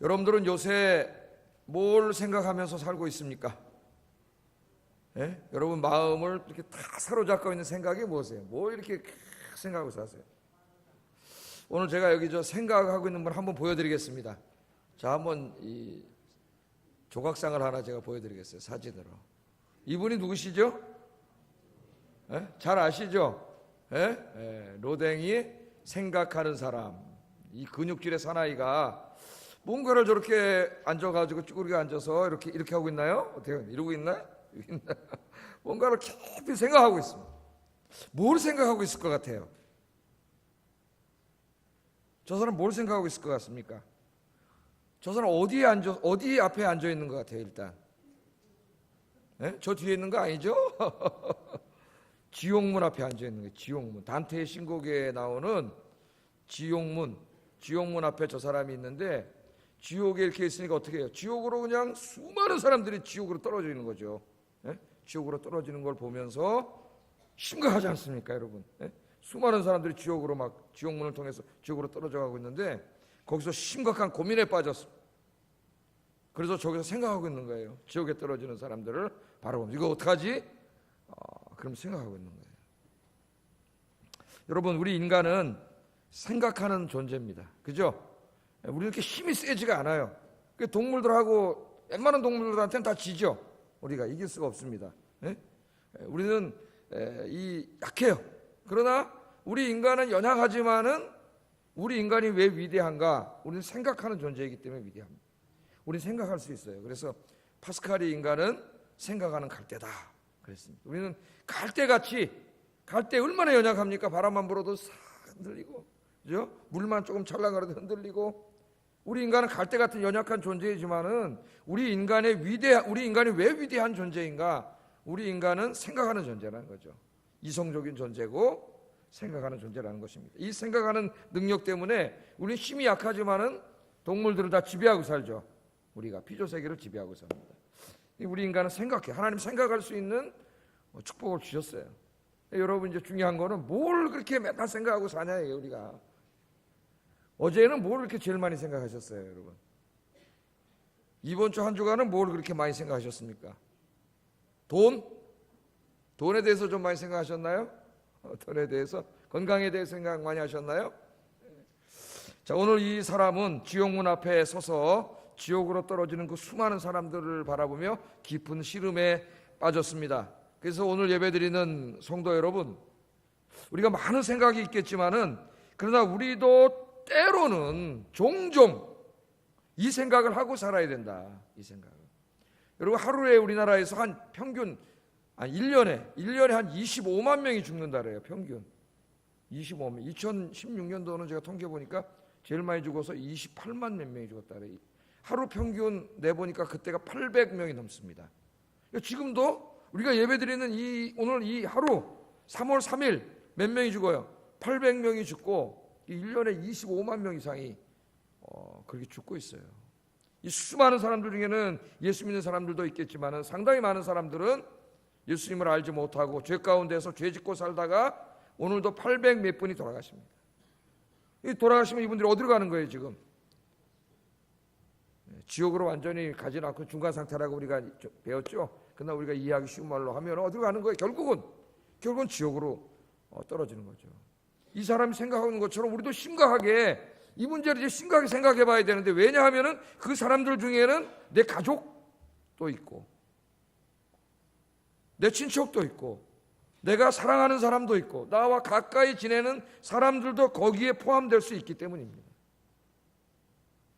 여러분들은 요새 뭘 생각하면서 살고 있습니까? 예? 여러분 마음을 이렇게 다 사로잡고 있는 생각이 무엇이에요? 뭘 이렇게 생각하고 사세요? 오늘 제가 여기 생각하고 있는 분 한번 보여드리겠습니다. 자, 한번 이 조각상을 하나 제가 보여드리겠어요. 사진으로. 이분이 누구시죠? 예? 잘 아시죠? 예? 예, 로댕이 생각하는 사람. 이 근육질의 사나이가 뭔가를 저렇게 앉아가지고 쭈그리게 앉아서 이렇게 하고 있나요? 어떻게 이러고 있나요? 뭔가를 깊이 생각하고 있습니다. 뭘 생각하고 있을 것 같아요? 저 사람 뭘 생각하고 있을 것 같습니까? 저 사람 어디 앞에 앉아 있는 것 같아요, 일단? 네? 저 뒤에 있는 거 아니죠? 지옥문 앞에 앉아 있는 거예요, 지옥문. 단테의 신곡에 나오는 지옥문 앞에 저 사람이 있는데, 지옥에 이렇게 있으니까 어떻게 해요? 지옥으로 그냥 수많은 사람들이 지옥으로 떨어져 있는 거죠. 네? 지옥으로 떨어지는 걸 보면서 심각하지 않습니까, 여러분? 네? 수많은 사람들이 지옥으로 막 지옥문을 통해서 지옥으로 떨어져 가고 있는데 거기서 심각한 고민에 빠졌습니다. 그래서 저기서 생각하고 있는 거예요. 지옥에 떨어지는 사람들을 바라보면서 이거 어떡하지? 그럼 생각하고 있는 거예요. 여러분, 우리 인간은 생각하는 존재입니다. 그죠? 우리는 이렇게 힘이 세지가 않아요. 동물들하고 웬만한 동물들한테는 다 지죠. 우리가 이길 수가 없습니다. 예? 우리는 약해요. 그러나 우리 인간은 연약하지만은 우리 인간이 왜 위대한가? 우리는 생각하는 존재이기 때문에 위대합니다. 우리는 생각할 수 있어요. 그래서 파스칼이 인간은 생각하는 갈대다 그랬습니다. 우리는 갈대 얼마나 연약합니까? 바람만 불어도 싹 흔들리고, 그죠? 물만 조금 찰랑거려도 흔들리고. 우리 인간은 갈대 같은 연약한 존재이지만은 우리 인간이 왜 위대한 존재인가? 우리 인간은 생각하는 존재라는 거죠. 이성적인 존재고 생각하는 존재라는 것입니다. 이 생각하는 능력 때문에 우리는 힘이 약하지만은 동물들을 다 지배하고 살죠. 우리가 피조세계를 지배하고 삽니다. 우리 인간은 생각해. 하나님 생각할 수 있는 축복을 주셨어요. 여러분, 이제 중요한 거는 뭘 그렇게 맨날 생각하고 사냐예요. 우리가 어제는 뭘 그렇게 제일 많이 생각하셨어요, 여러분? 이번 주 한 주간은 뭘 그렇게 많이 생각하셨습니까? 돈에 대해서 좀 많이 생각하셨나요? 돈에 대해서, 건강에 대해서 생각 많이 하셨나요? 자, 오늘 이 사람은 지옥문 앞에 서서 지옥으로 떨어지는 그 수많은 사람들을 바라보며 깊은 시름에 빠졌습니다. 그래서 오늘 예배드리는 성도 여러분, 우리가 많은 생각이 있겠지만은 그러나 우리도 때로는 종종 이 생각을 하고 살아야 된다. 이 생각을. 여러분, 하루에 우리나라에서 한 평균 1년에 한 25만 명이 죽는다 그래요. 평균 25만. 2016년도는 제가 통계 보니까 제일 많이 죽어서 28만 몇 명이 죽었다 그래요. 하루 평균 내보니까 그때가 800명이 넘습니다. 지금도 우리가 예배드리는 오늘 이 하루 3월 3일 몇 명이 죽어요? 800명이 죽고 1년에 25만 명 이상이 그렇게 죽고 있어요. 이 수많은 사람들 중에는 예수 믿는 사람들도 있겠지만 상당히 많은 사람들은 예수님을 알지 못하고 죄 가운데서 죄 짓고 살다가 오늘도 800 몇 분이 돌아가십니다. 이 돌아가시면 이분들이 어디로 가는 거예요, 지금? 지옥으로 완전히 가지 않고 중간 상태라고 우리가 배웠죠. 그러나 우리가 이해하기 쉬운 말로 하면 어디로 가는 거예요? 결국은 지옥으로 떨어지는 거죠. 이 사람이 생각하는 것처럼 우리도 심각하게 이 문제를 이제 심각하게 생각해 봐야 되는데, 왜냐하면은 그 사람들 중에는 내 가족도 있고 내 친척도 있고 내가 사랑하는 사람도 있고 나와 가까이 지내는 사람들도 거기에 포함될 수 있기 때문입니다.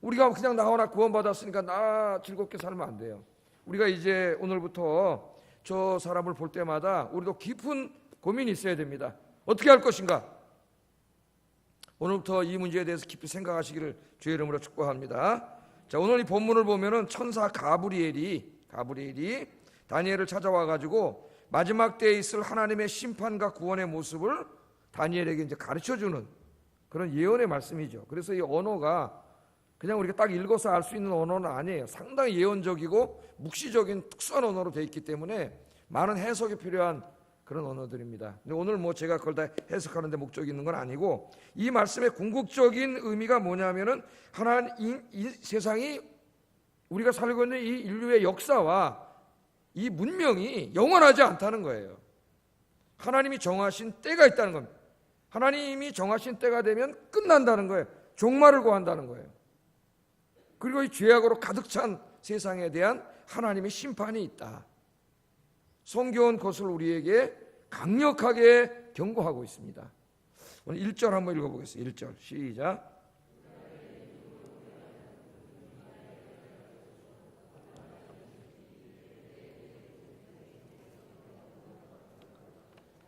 우리가 그냥 나와나 구원받았으니까 나 즐겁게 살면 안 돼요. 우리가 이제 오늘부터 저 사람을 볼 때마다 우리도 깊은 고민이 있어야 됩니다. 어떻게 할 것인가? 오늘부터 이 문제에 대해서 깊이 생각하시기를 주의 이름으로 축복합니다. 자, 오늘 이 본문을 보면은 천사 가브리엘이 다니엘을 찾아와 가지고 마지막 때에 있을 하나님의 심판과 구원의 모습을 다니엘에게 이제 가르쳐 주는 그런 예언의 말씀이죠. 그래서 이 언어가 그냥 우리가 딱 읽어서 알 수 있는 언어는 아니에요. 상당히 예언적이고 묵시적인 특수한 언어로 되어 있기 때문에 많은 해석이 필요한 그런 언어들입니다. 근데 오늘 뭐 제가 그걸 다 해석하는 데 목적이 있는 건 아니고, 이 말씀의 궁극적인 의미가 뭐냐면은 하나님, 이 세상이, 우리가 살고 있는 이 인류의 역사와 이 문명이 영원하지 않다는 거예요. 하나님이 정하신 때가 있다는 겁니다. 하나님이 정하신 때가 되면 끝난다는 거예요. 종말을 고한다는 거예요. 그리고 이 죄악으로 가득 찬 세상에 대한 하나님의 심판이 있다. 성경은 그것을 우리에게 강력하게 경고하고 있습니다. 오늘 1절 한번 읽어보겠습니다. 1절 시작.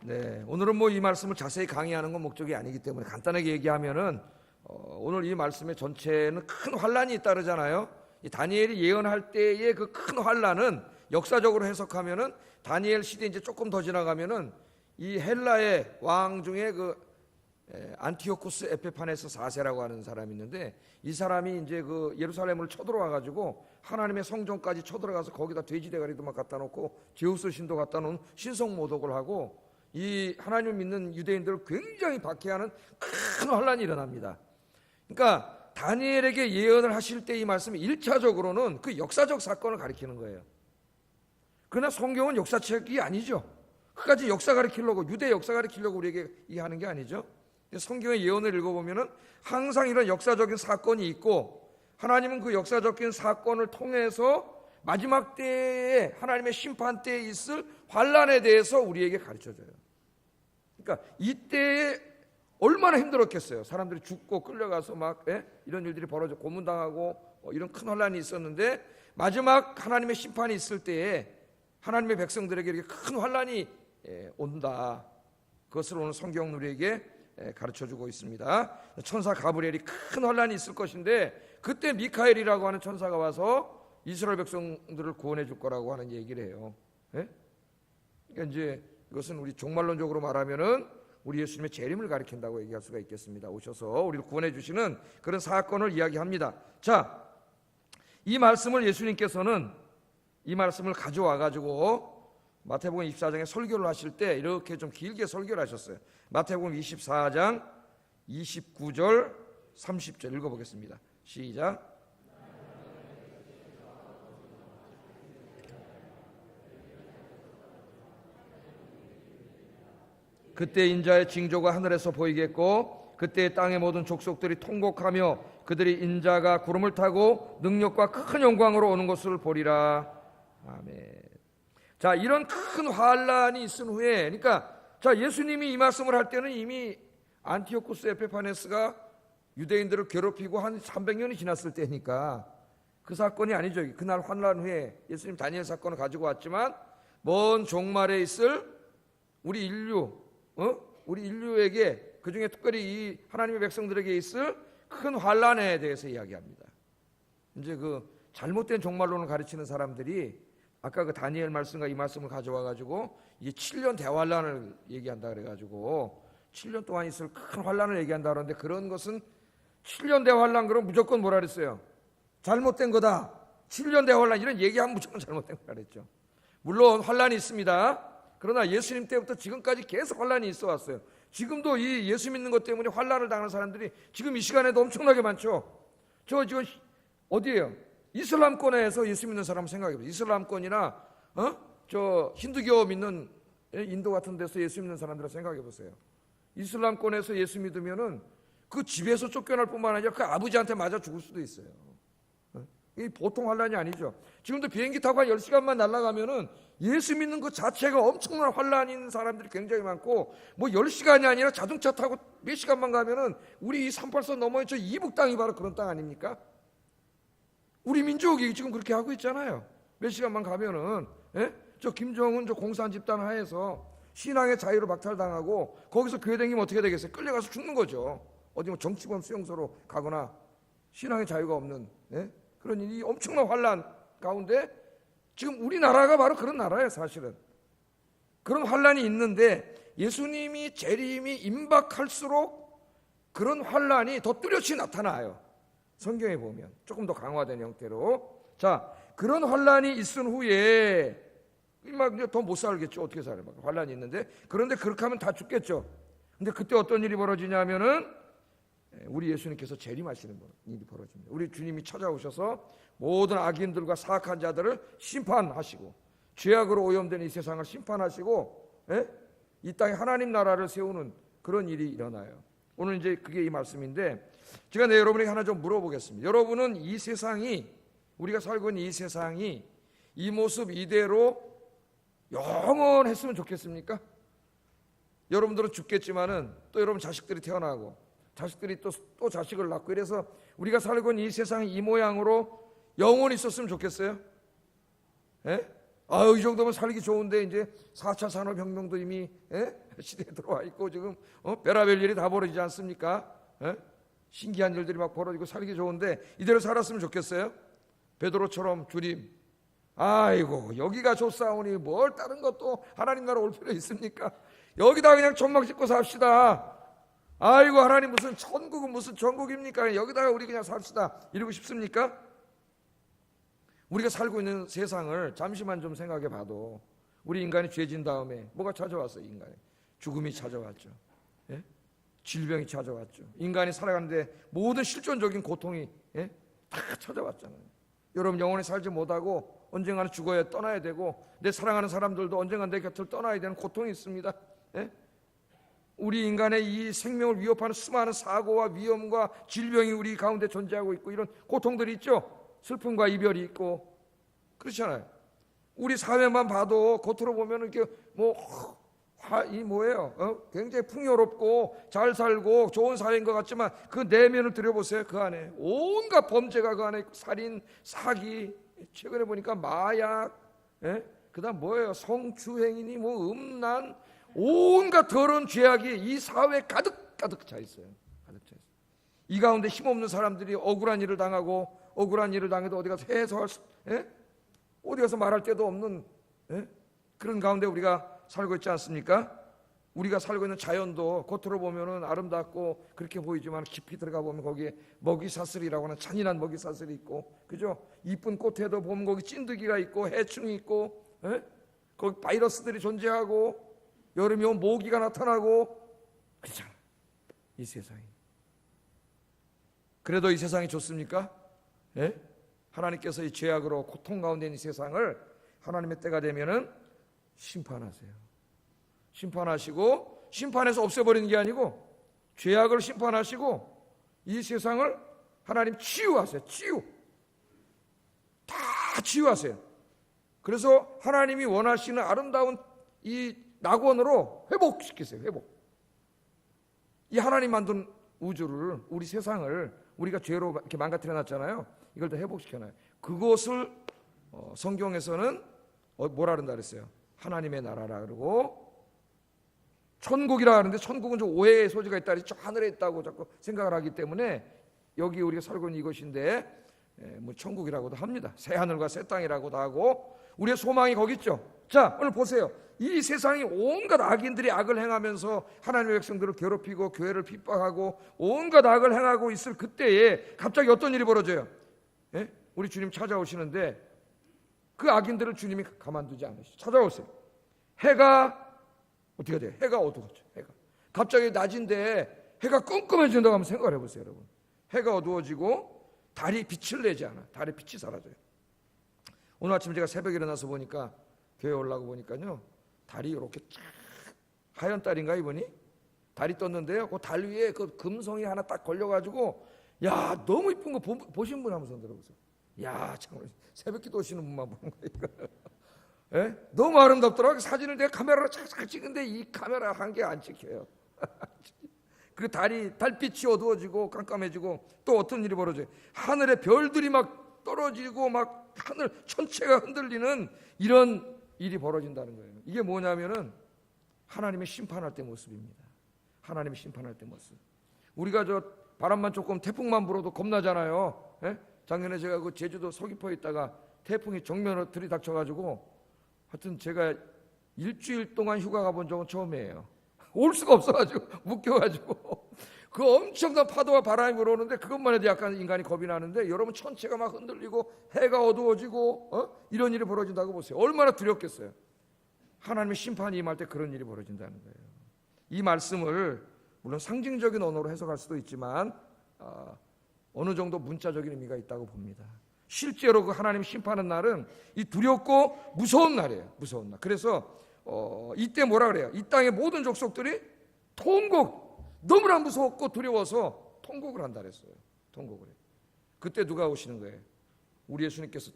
네, 오늘은 뭐 이 말씀을 자세히 강의하는 건 목적이 아니기 때문에 간단하게 얘기하면은 오늘 이 말씀의 전체는 큰 환란이 따르잖아요. 이 다니엘이 예언할 때의 그 큰 환란은 역사적으로 해석하면은 다니엘 시대 이제 조금 더 지나가면은 이 헬라의 왕 중에 그 안티오쿠스 에피파네스 4세라고 하는 사람이 있는데, 이 사람이 이제 그 예루살렘을 쳐들어와 가지고 하나님의 성전까지 쳐들어가서 거기다 돼지 대가리도 막 갖다 놓고 제우스 신도 갖다 놓은 신성 모독을 하고 이 하나님을 믿는 유대인들을 굉장히 박해하는 큰 환란이 일어납니다. 그러니까 다니엘에게 예언을 하실 때 이 말씀이 1차적으로는 그 역사적 사건을 가리키는 거예요. 그러나 성경은 역사책이 아니죠. 그까지 역사 가리키려고, 유대 역사 가리키려고 우리에게 이해하는 게 아니죠. 성경의 예언을 읽어보면은 항상 이런 역사적인 사건이 있고, 하나님은 그 역사적인 사건을 통해서 마지막 때에 하나님의 심판 때에 있을 환란에 대해서 우리에게 가르쳐줘요. 그러니까 이때에 얼마나 힘들었겠어요. 사람들이 죽고 끌려가서 막 이런 일들이 벌어져 고문당하고 이런 큰 환란이 있었는데, 마지막 하나님의 심판이 있을 때에 하나님의 백성들에게 이렇게 큰 환란이 온다. 그것을 오늘 성경 우리에게 가르쳐주고 있습니다. 천사 가브리엘이 큰 환란이 있을 것인데, 그때 미카엘이라고 하는 천사가 와서 이스라엘 백성들을 구원해 줄 거라고 하는 얘기를 해요. 그러니까 이제 이것은 우리 종말론적으로 말하면은 우리 예수님의 재림을 가리킨다고 얘기할 수가 있겠습니다. 오셔서 우리를 구원해 주시는 그런 사건을 이야기합니다. 자, 이 말씀을 예수님께서는 이 말씀을 가져와 가지고 마태복음 24장에 설교를 하실 때 이렇게 좀 길게 설교를 하셨어요. 마태복음 24장 29절 30절 읽어보겠습니다. 시작. 그때 인자의 징조가 하늘에서 보이겠고, 그때 땅의 모든 족속들이 통곡하며 그들이 인자가 구름을 타고 능력과 큰 영광으로 오는 것을 보리라. 아멘. 자, 이런 큰 환란이 있은 후에, 그러니까 자, 예수님이 이 말씀을 할 때는 이미 안티오쿠스 에피파네스가 유대인들을 괴롭히고 한 300년이 지났을 때니까 그 사건이 아니죠. 그날 환란 후에 예수님 다니엘 사건을 가지고 왔지만, 먼 종말에 있을 우리 인류에게, 그 중에 특별히 이 하나님의 백성들에게 있을 큰 환란에 대해서 이야기합니다. 이제 그 잘못된 종말론을 가르치는 사람들이 아까 그 다니엘 말씀과 이 말씀을 가져와 가지고 이게 7년 대환란을 얘기한다 그래가지고 7년 동안 있을 큰 환란을 얘기한다 그러는데, 그런 것은 7년 대환란 그러면 무조건 뭐라 그랬어요? 잘못된 거다. 7년 대환란 이런 얘기하면 무조건 잘못된 거라 그랬죠. 물론 환란이 있습니다. 그러나 예수님 때부터 지금까지 계속 환란이 있어 왔어요. 지금도 이 예수 믿는 것 때문에 환란을 당하는 사람들이 지금 이 시간에도 엄청나게 많죠. 저 지금 어디예요? 이슬람권에서 예수 믿는 사람 생각해보세요. 이슬람권이나 저 힌두교 믿는 인도 같은 데서 예수 믿는 사람들 생각해보세요. 이슬람권에서 예수 믿으면은 그 집에서 쫓겨날 뿐만 아니라 그 아버지한테 맞아 죽을 수도 있어요. 이 보통 환란이 아니죠. 지금도 비행기 타고 한 10시간만 날아가면은 예수 믿는 것 자체가 엄청난 환란인 사람들이 굉장히 많고, 뭐 10시간이 아니라 자동차 타고 몇 시간만 가면은 우리 이 38선 넘어에 저 이북 땅이 바로 그런 땅 아닙니까? 우리 민족이 지금 그렇게 하고 있잖아요. 몇 시간만 가면은 저 김정은 저 공산 집단 하에서 신앙의 자유로 박탈당하고 거기서 교회 다니면 어떻게 되겠어요? 끌려가서 죽는 거죠. 어디 뭐 정치범 수용소로 가거나 신앙의 자유가 없는 그런 이 엄청난 환란 가운데 지금 우리나라가 바로 그런 나라예요. 사실은 그런 환란이 있는데, 예수님이 재림이 임박할수록 그런 환란이 더 뚜렷이 나타나요. 성경에 보면 조금 더 강화된 형태로. 자, 그런 환란이 있은 후에 막 이제 더 못 살겠죠. 어떻게 살아요? 막 환란이 있는데. 그런데 그렇게 하면 다 죽겠죠. 근데 그때 어떤 일이 벌어지냐면은 우리 예수님께서 재림하시는 일이 벌어집니다. 우리 주님이 찾아오셔서 모든 악인들과 사악한 자들을 심판하시고 죄악으로 오염된 이 세상을 심판하시고 이 땅에 하나님 나라를 세우는 그런 일이 일어나요. 오늘 이제 그게 이 말씀인데 제가 여러분에게 하나 좀 물어보겠습니다. 여러분은 이 세상이 우리가 살고 있는 이 세상이 이 모습 이대로 영원했으면 좋겠습니까? 여러분들은 죽겠지만은 또 여러분 자식들이 태어나고 자식들이 또 자식을 낳고 이래서 우리가 살고 있는 이 세상이 이 모양으로 영원히 있었으면 좋겠어요? 아유, 이 정도면 살기 좋은데 이제 4차 산업혁명도 이미 시대에 들어와 있고 지금 별의별 일이 다 벌어지지 않습니까? 신기한 일들이 막 벌어지고 살기 좋은데 이대로 살았으면 좋겠어요? 베드로처럼 주님, 아이고 여기가 좋사오니 뭘 다른 것도 하나님 나라 올 필요 있습니까? 여기다 그냥 천막 짓고 삽시다. 아이고 하나님 무슨 천국은 무슨 천국입니까? 여기다가 우리 그냥 삽시다 이러고 싶습니까? 우리가 살고 있는 세상을 잠시만 좀 생각해 봐도 우리 인간이 죄진 다음에 뭐가 찾아왔어요? 인간이 죽음이 찾아왔죠. 질병이 찾아왔죠. 인간이 살아가는데 모든 실존적인 고통이 다 찾아왔잖아요. 여러분 영원히 살지 못하고 언젠가는 죽어야 떠나야 되고 내 사랑하는 사람들도 언젠가 내 곁을 떠나야 되는 고통이 있습니다. 우리 인간의 이 생명을 위협하는 수많은 사고와 위험과 질병이 우리 가운데 존재하고 있고 이런 고통들이 있죠. 슬픔과 이별이 있고 그렇잖아요. 우리 사회만 봐도 겉으로 보면 이렇게 굉장히 풍요롭고 잘 살고 좋은 사회인 것 같지만 그 내면을 들여보세요. 그 안에 온갖 범죄가 그 안에 있고 살인, 사기, 최근에 보니까 마약, 그다음 뭐예요? 성추행이니 음란, 온갖 더러운 죄악이 이 사회에 가득 차 있어요. 가득 차 있어요. 이 가운데 힘없는 사람들이 억울한 일을 당하고 억울한 일을 당해도 어디 가서 해소할 어디 가서 말할 데도 없는 그런 가운데 우리가 살고 있지 않습니까? 우리가 살고 있는 자연도 겉으로 보면은 아름답고 그렇게 보이지만 깊이 들어가 보면 거기에 먹이사슬이라고 하는 잔인한 먹이사슬이 있고, 그죠? 이쁜 꽃에도 보면 거기 찐득이가 있고 해충이 있고, 거기 바이러스들이 존재하고 여름이 오면 모기가 나타나고 그렇잖아. 이 세상이. 그래도 이 세상이 좋습니까? 하나님께서 이 죄악으로 고통 가운데 있는 이 세상을 하나님의 때가 되면은 심판하세요. 심판하시고 심판해서 없애버리는 게 아니고 죄악을 심판하시고 이 세상을 하나님 치유하세요. 다 치유하세요. 그래서 하나님이 원하시는 아름다운 이 낙원으로 회복시키세요. 회복. 이 하나님 만든 우주를, 우리 세상을 우리가 죄로 이렇게 망가뜨려 놨잖아요. 이걸 다 회복시켜놔요. 그곳을 성경에서는 뭐라 그런다 그랬어요? 하나님의 나라라 그러고 천국이라 하는데 천국은 좀 오해의 소지가 있다. 저 하늘에 있다고 자꾸 생각을 하기 때문에 여기 우리가 살고 있는 이것인데 뭐 천국이라고도 합니다. 새 하늘과 새 땅이라고도 하고 우리의 소망이 거기 있죠. 자, 오늘 보세요. 이 세상이 온갖 악인들이 악을 행하면서 하나님의 백성들을 괴롭히고 교회를 핍박하고 온갖 악을 행하고 있을 그때에 갑자기 어떤 일이 벌어져요? 우리 주님 찾아오시는데 그 악인들을 주님이 가만두지 않으시죠. 찾아오세요. 해가 어떻게 돼요? 해가 어두워져. 해가 갑자기 낮인데 해가 끔끔해진다고 한번 생각을 해보세요, 여러분. 해가 어두워지고 달이 빛을 내지 않아. 달의 빛이 사라져요. 오늘 아침 제가 새벽에 일어나서 보니까 교회 올라고 보니까요, 달이 이렇게 하얀 달인가 이번이 달이 떴는데요. 그 달 위에 그 금성이 하나 딱 걸려가지고 야 너무 이쁜 거 보신 분 한번 손 들어보세요. 야 참 새벽기도 오시는 분만 보는 거니까. 너무 아름답더라고요. 사진을 내가 카메라로 착착 찍는데 이 카메라 한 개 안 찍혀요. 그 달빛이 어두워지고 깜깜해지고 또 어떤 일이 벌어져요? 하늘에 별들이 막 떨어지고 막 하늘 전체가 흔들리는 이런 일이 벌어진다는 거예요. 이게 뭐냐면은 하나님의 심판할 때 모습입니다. 하나님의 심판할 때 모습. 우리가 저 바람만 조금 태풍만 불어도 겁나잖아요. 작년에 제가 그 제주도 서귀포에 있다가 태풍이 정면으로 들이닥쳐가지고 하여튼 제가 일주일 동안 휴가 가본 적은 처음이에요. 올 수가 없어가지고 묶여가지고 그 엄청난 파도와 바람이 불어오는데 그것만 해도 약간 인간이 겁이 나는데 여러분 천체가 막 흔들리고 해가 어두워지고 이런 일이 벌어진다고 보세요. 얼마나 두렵겠어요. 하나님의 심판이 임할 때 그런 일이 벌어진다는 거예요. 이 말씀을 물론 상징적인 언어로 해석할 수도 있지만 어느 정도 문자적인 의미가 있다고 봅니다. 실제로 그 하나님 심판하는 날은 이 두렵고 무서운 날이에요. 무서운 날. 그래서 이때 뭐라 그래요? 이 땅의 모든 족속들이 통곡, 너무나 무섭고 두려워서 통곡을 한다 그랬어요. 통곡을 해요. 그때 누가 오시는 거예요? 우리 예수님께서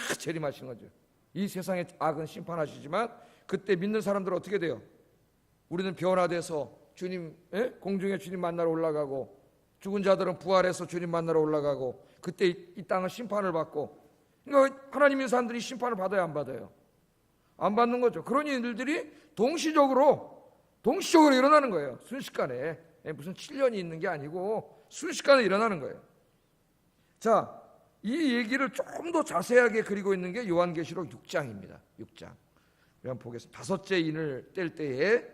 다 재림하시는 거죠. 이 세상의 악은 심판하시지만 그때 믿는 사람들은 어떻게 돼요? 우리는 변화돼서 주님, 공중에 주님 만나러 올라가고, 죽은 자들은 부활해서 주님 만나러 올라가고, 그때 이 땅은 심판을 받고, 그러니까 하나님의 사람들이 심판을 받아야 안 받아요? 안 받는 거죠. 그런 일들이 동시적으로 일어나는 거예요. 순식간에. 무슨 7년이 있는 게 아니고 순식간에 일어나는 거예요. 자, 이 얘기를 조금 더 자세하게 그리고 있는 게 요한계시록 6장입니다. 6장. 우리 한번 보겠습니다. 다섯째 인을 뗄 때에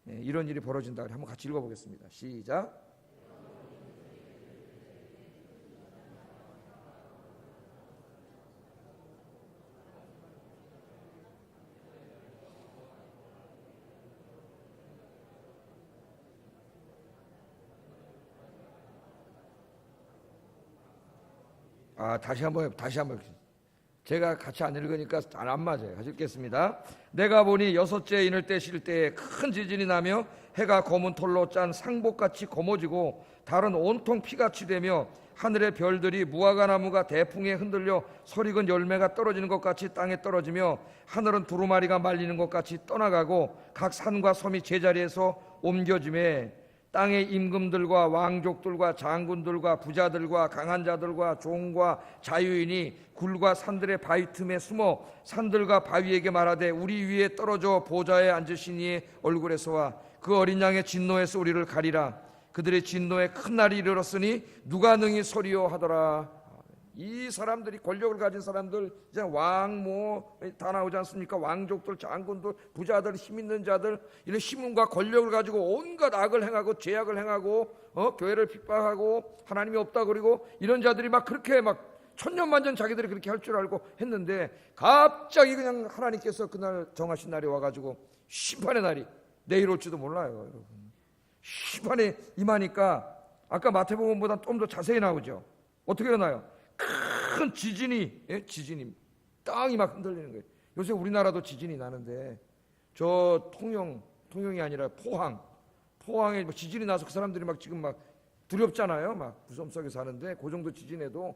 이런 일이 벌어진다. 한번 같이 읽어보겠습니다. 시작. 다시 한번. 제가 같이 안 읽으니까 안 맞아요. 같이 읽겠습니다. 내가 보니 여섯째 인을 떼실 때에 큰 지진이 나며 해가 검은 털로 짠 상복같이 검어지고 달은 온통 피같이 되며 하늘의 별들이 무화과 나무가 대풍에 흔들려 설익은 열매가 떨어지는 것 같이 땅에 떨어지며 하늘은 두루마리가 말리는 것 같이 떠나가고 각 산과 섬이 제자리에서 옮겨지매 땅의 임금들과 왕족들과 장군들과 부자들과 강한 자들과 종과 자유인이 굴과 산들의 바위 틈에 숨어 산들과 바위에게 말하되 우리 위에 떨어져 보좌에 앉으신 이의 얼굴에서와 그 어린 양의 진노에서 우리를 가리라. 그들의 진노에 큰 날이 이르렀으니 누가 능히 서리요 하더라. 이 사람들이 권력을 가진 사람들, 이제 다 나오지 않습니까? 왕족들, 장군들, 부자들, 힘 있는 자들, 이런 힘과 권력을 가지고 온갖 악을 행하고 죄악을 행하고 교회를 핍박하고 하나님이 없다 그리고 이런 자들이 막 그렇게 막 천년만년 자기들이 그렇게 할 줄 알고 했는데 갑자기 그냥 하나님께서 그날 정하신 날이 와가지고 심판의 날이 내일 올지도 몰라요, 여러분. 심판에 임하니까 아까 마태복음보다 좀 더 자세히 나오죠. 어떻게 일어나요? 큰 지진이 땅이 막 흔들리는 거예요. 요새 우리나라도 지진이 나는데 저 통영이 아니라 포항에 지진이 나서 그 사람들이 막 지금 막 두렵잖아요. 막 무덤 속에 사는데 그 정도 지진에도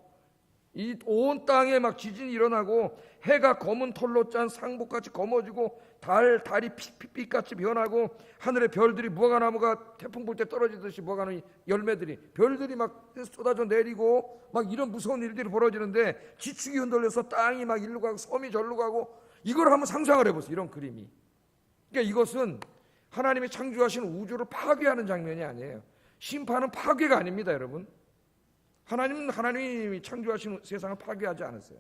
이 온 땅에 막 지진이 일어나고 해가 검은 털로 짠 상복같이 검어지고 달이 빛같이 변하고 하늘의 별들이 무화과 나무가 태풍 불 때 떨어지듯이 무화과 열매들이 별들이 막 쏟아져 내리고 막 이런 무서운 일들이 벌어지는데 지축이 흔들려서 땅이 막 일로 가고 섬이 절로 가고 이걸 한번 상상을 해보세요. 이런 그림이. 그러니까 이것은 하나님이 창조하신 우주를 파괴하는 장면이 아니에요. 심판은 파괴가 아닙니다, 여러분. 하나님이 창조하신 세상을 파괴하지 않았어요.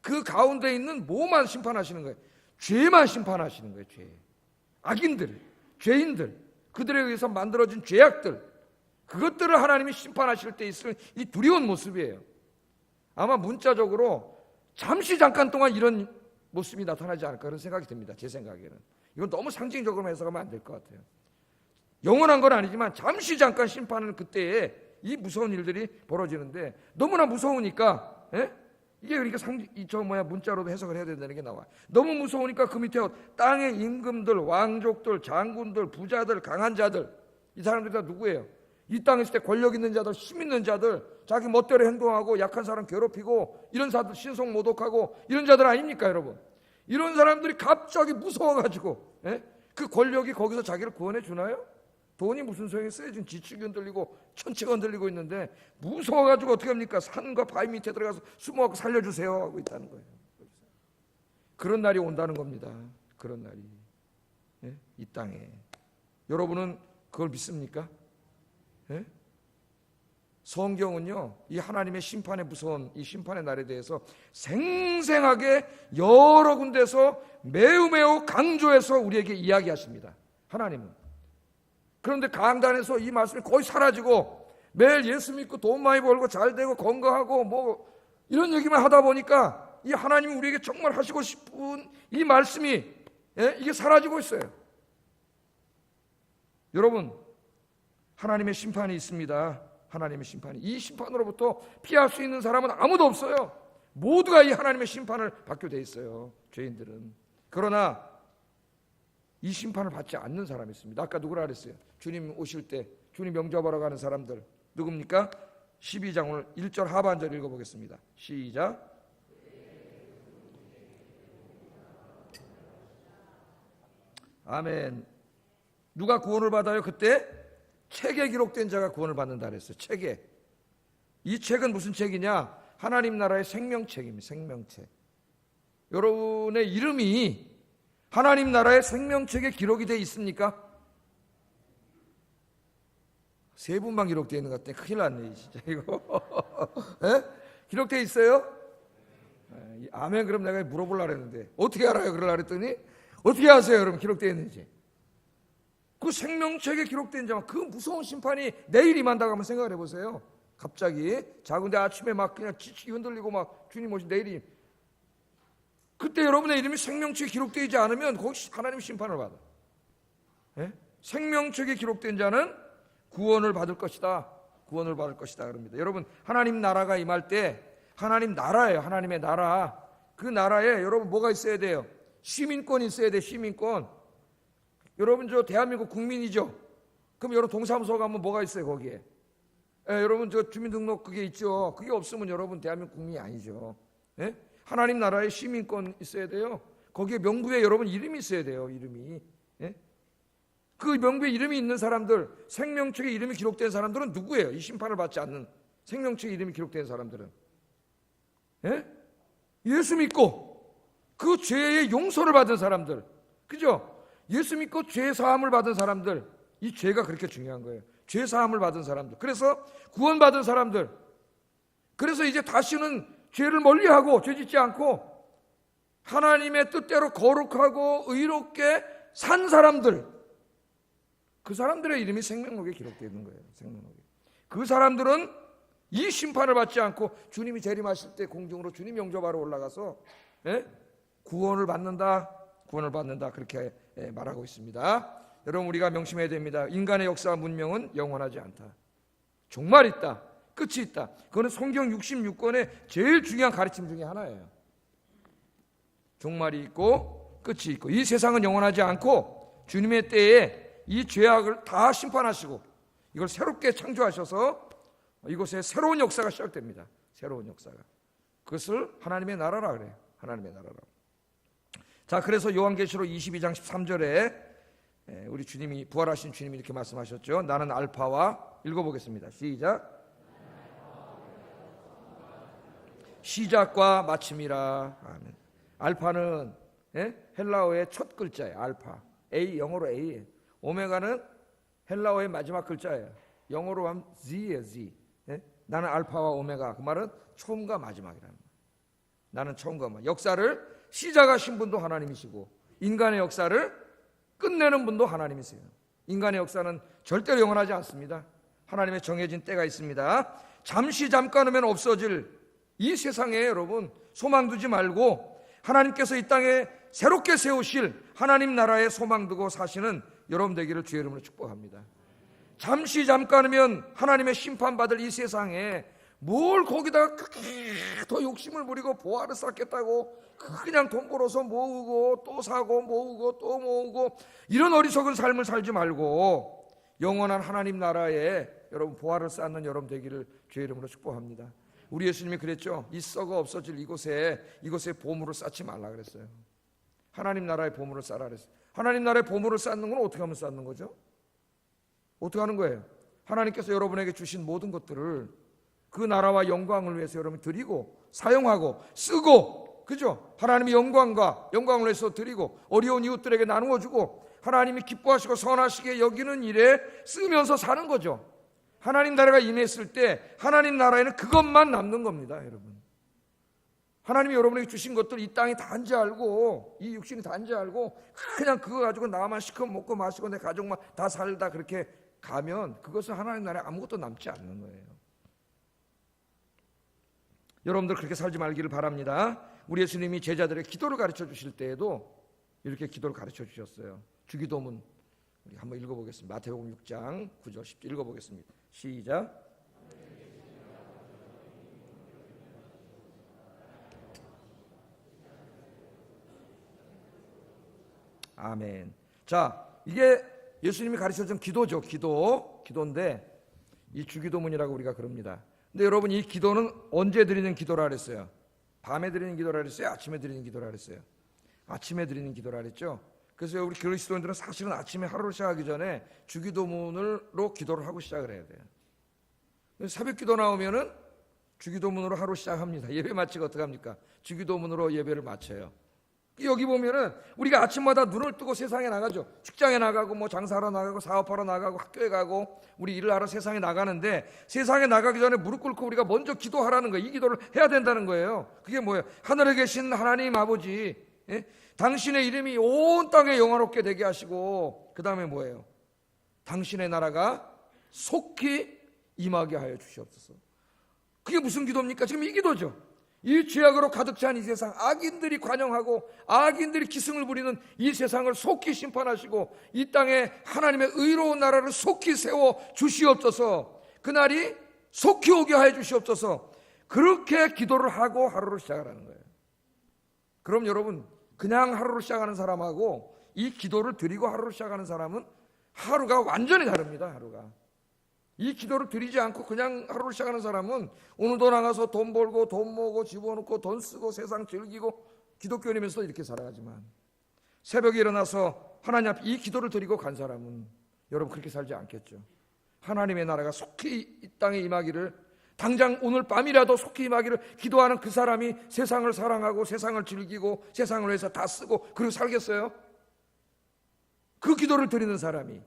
그 가운데 있는 뭐만 심판하시는 거예요? 죄만 심판하시는 거예요. 죄. 악인들, 죄인들, 그들에 의해서 만들어진 죄악들, 그것들을 하나님이 심판하실 때 있을 이 두려운 모습이에요. 아마 문자적으로 잠깐 동안 이런 모습이 나타나지 않을까 그런 생각이 듭니다. 제 생각에는. 이건 너무 상징적으로 해석하면 안 될 것 같아요. 영원한 건 아니지만 잠깐 심판은 그때에 이 무서운 일들이 벌어지는데 너무나 무서우니까 이게 그러니까 문자로도 해석을 해야 된다는 게 나와요. 너무 무서우니까 그 밑에 땅의 임금들, 왕족들, 장군들, 부자들, 강한 자들, 이 사람들이 다 누구예요? 이 땅에 있을 때 권력 있는 자들, 힘 있는 자들, 자기 멋대로 행동하고 약한 사람 괴롭히고 이런 사람들 신성 모독하고 이런 자들 아닙니까, 여러분? 이런 사람들이 갑자기 무서워가지고 그 권력이 거기서 자기를 구원해 주나요? 돈이 무슨 소용이 있어요? 지금 지축이 흔들리고 천체가 흔들리고 있는데 무서워가지고 어떻게 합니까? 산과 바위 밑에 들어가서 숨어갖고 살려주세요 하고 있다는 거예요. 그런 날이 온다는 겁니다. 그런 날이 이 땅에. 여러분은 그걸 믿습니까? 성경은요, 이 하나님의 심판의 무서운 이 심판의 날에 대해서 생생하게 여러 군데서 매우 강조해서 우리에게 이야기하십니다. 하나님은. 그런데 강단에서 이 말씀이 거의 사라지고 매일 예수 믿고 돈 많이 벌고 잘 되고 건강하고 뭐 이런 얘기만 하다 보니까 이 하나님이 우리에게 정말 하시고 싶은 이 말씀이 이게 사라지고 있어요. 여러분, 하나님의 심판이 있습니다. 하나님의 심판이. 이 심판으로부터 피할 수 있는 사람은 아무도 없어요. 모두가 이 하나님의 심판을 받게 돼 있어요. 죄인들은. 그러나 이 심판을 받지 않는 사람이 있습니다. 아까 누구라 그랬어요? 주님 오실 때 주님 영접하러 가는 사람들 누굽니까? 12장 오늘 1절 하반절 읽어보겠습니다. 시작. 아멘. 누가 구원을 받아요? 그때 책에 기록된 자가 구원을 받는다 그랬어요. 책에. 이 책은 무슨 책이냐? 하나님 나라의 생명책입니다. 생명책. 여러분의 이름이 하나님 나라의 생명책에 기록이 되어 있습니까? 세 분만 기록되어 있는 것 같아. 큰일 났네 진짜 이거. 기록되어 있어요? 아멘. 그럼 내가 물어보려고 했는데 어떻게 알아요? 그러려고 했더니 어떻게 아세요 여러분 기록되어 있는지? 그 생명책에 기록된 자만 그 무서운 심판이 내일 임한다고 한번 생각을 해보세요. 갑자기 자근데 아침에 막 그냥 지치기 흔들리고 막 주님 오신 내일이, 그때 여러분의 이름이 생명책에 기록되어 있지 않으면 거기 하나님 심판을 받아. 생명책에 기록된 자는 구원을 받을 것이다. 구원을 받을 것이다 그럽니다. 여러분, 하나님 나라가 임할 때 하나님 나라예요. 하나님의 나라. 그 나라에 여러분 뭐가 있어야 돼요? 시민권이 있어야 돼. 시민권. 여러분 저 대한민국 국민이죠. 그럼 여러분 동사무소 가면 뭐가 있어요 거기에? 여러분 저 주민등록 그게 있죠. 그게 없으면 여러분 대한민국 국민이 아니죠. 하나님 나라에 시민권 있어야 돼요. 거기에 명부에 여러분 이름이 있어야 돼요. 이름이. 그 명부에 이름이 있는 사람들, 생명책에 이름이 기록된 사람들은 누구예요? 이 심판을 받지 않는 생명책에 이름이 기록된 사람들은 예수 믿고 그 죄의 용서를 받은 사람들, 그죠? 예수 믿고 죄 사함을 받은 사람들, 이 죄가 그렇게 중요한 거예요. 죄 사함을 받은 사람들, 그래서 구원받은 사람들, 그래서 이제 다시는 죄를 멀리하고 죄 짓지 않고 하나님의 뜻대로 거룩하고 의롭게 산 사람들, 그 사람들의 이름이 생명록에 기록되어 있는 거예요. 생명록에. 그 사람들은 이 심판을 받지 않고 주님이 재림하실 때 공중으로 주님 영접하러 올라가서 구원을 받는다. 구원을 받는다. 그렇게 말하고 있습니다. 여러분, 우리가 명심해야 됩니다. 인간의 역사와 문명은 영원하지 않다. 종말이 있다. 끝이 있다. 그거는 성경 66권의 제일 중요한 가르침 중에 하나예요. 종말이 있고 끝이 있고, 이 세상은 영원하지 않고 주님의 때에 이 죄악을 다 심판하시고 이걸 새롭게 창조하셔서 이곳에 새로운 역사가 시작됩니다. 새로운 역사가. 그것을 하나님의 나라라 그래요. 하나님의 나라라. 자, 그래서 요한계시록 22장 13절에 우리 주님이, 부활하신 주님이 이렇게 말씀하셨죠. 나는 알파와, 읽어보겠습니다. 시작. 시작과 마침이라. 아멘. 알파는 헬라어의 첫 글자예요. 알파. A, 영어로 A예요. 오메가는 헬라어의 마지막 글자예요. 영어로 하면 Z예요. Z. 나는 알파와 오메가. 그 말은 처음과 마지막이라는 거예요. 나는 처음과 마지막. 역사를 시작하신 분도 하나님이시고 인간의 역사를 끝내는 분도 하나님이세요. 인간의 역사는 절대로 영원하지 않습니다. 하나님의 정해진 때가 있습니다. 잠시 잠깐이면 없어질 이 세상에 여러분 소망 두지 말고 하나님께서 이 땅에 새롭게 세우실 하나님 나라에 소망 두고 사시는 여러분 되기를 주의 이름으로 축복합니다. 잠시 잠깐이면 하나님의 심판받을 이 세상에 뭘 거기다가 더 욕심을 부리고 보화를 쌓겠다고 그냥 돈 벌어서 모으고 또 사고 모으고 또 모으고 이런 어리석은 삶을 살지 말고 영원한 하나님 나라에 여러분 보화를 쌓는 여러분 되기를 주의 이름으로 축복합니다. 우리 예수님이 그랬죠. 이 썩어 없어질 이곳에 보물을 쌓지 말라 그랬어요. 하나님 나라의 보물을 쌓으라 그랬어요. 하나님 나라의 보물을 쌓는 건 어떻게 하면 쌓는 거죠? 어떻게 하는 거예요? 하나님께서 여러분에게 주신 모든 것들을 그 나라와 영광을 위해서 여러분이 드리고 사용하고 쓰고, 그죠? 하나님의 영광을 위해서 드리고 어려운 이웃들에게 나누어 주고 하나님이 기뻐하시고 선하시게 여기는 일에 쓰면서 사는 거죠. 하나님 나라가 임했을 때 하나님 나라에는 그것만 남는 겁니다, 여러분. 하나님이 여러분에게 주신 것들 이 땅이 단지 알고 이 육신이 단지 알고 그냥 그거 가지고 나만 시커 먹고 마시고 내 가족만 다 살다 그렇게 가면 그것은 하나님 나라에 아무것도 남지 않는 거예요. 여러분들 그렇게 살지 말기를 바랍니다. 우리 예수님이 제자들에게 기도를 가르쳐 주실 때에도 이렇게 기도를 가르쳐 주셨어요. 주기도문 우리 한번 읽어보겠습니다. 마태복음 6장 9절 10절 읽어보겠습니다. 시작. 아멘. 자, 이게 예수님이 가르쳐준 기도죠. 기도인데 이 주기도문이라고 우리가 그럽니다. 근데 여러분, 이 기도는 언제 드리는 기도라 그랬어요? 밤에 드리는 기도라 그랬어요? 아침에 드리는 기도라 그랬어요? 아침에 드리는 기도라 그랬죠. 그래서 우리 그리스도인들은 사실은 아침에 하루를 시작하기 전에 주기도문으로 기도를 하고 시작을 해야 돼요. 새벽 기도 나오면은 주기도문으로 하루 시작합니다. 예배 마치고 어떻게 합니까? 주기도문으로 예배를 마쳐요. 여기 보면은 우리가 아침마다 눈을 뜨고 세상에 나가죠. 직장에 나가고 뭐 장사하러 나가고 사업하러 나가고 학교에 가고 우리 일을 하러 세상에 나가는데, 세상에 나가기 전에 무릎 꿇고 우리가 먼저 기도하라는 거예요. 이 기도를 해야 된다는 거예요. 그게 뭐예요? 하늘에 계신 하나님 아버지, 당신의 이름이 온 땅에 영화롭게 되게 하시고, 그 다음에 뭐예요? 당신의 나라가 속히 임하게 하여 주시옵소서. 그게 무슨 기도입니까? 지금 이 기도죠. 이 죄악으로 가득 찬 이 세상, 악인들이 관영하고 악인들이 기승을 부리는 이 세상을 속히 심판하시고 이 땅에 하나님의 의로운 나라를 속히 세워 주시옵소서. 그날이 속히 오게 하여 주시옵소서. 그렇게 기도를 하고 하루를 시작하라는 거예요. 그럼 여러분, 그냥 하루를 시작하는 사람하고 이 기도를 드리고 하루를 시작하는 사람은 하루가 완전히 다릅니다. 하루가. 이 기도를 드리지 않고 그냥 하루를 시작하는 사람은 오늘도 나가서 돈 벌고 돈 모으고 집어넣고 돈 쓰고 세상 즐기고 기독교인이면서 이렇게 살아가지만, 새벽에 일어나서 하나님 앞에 이 기도를 드리고 간 사람은 여러분 그렇게 살지 않겠죠. 하나님의 나라가 속히 이 땅에 임하기를, 당장 오늘 밤이라도 속히 임하기를 기도하는 그 사람이 세상을 사랑하고 세상을 즐기고 세상을 위해서 다 쓰고 그리고 살겠어요? 그 기도를 드리는 사람이,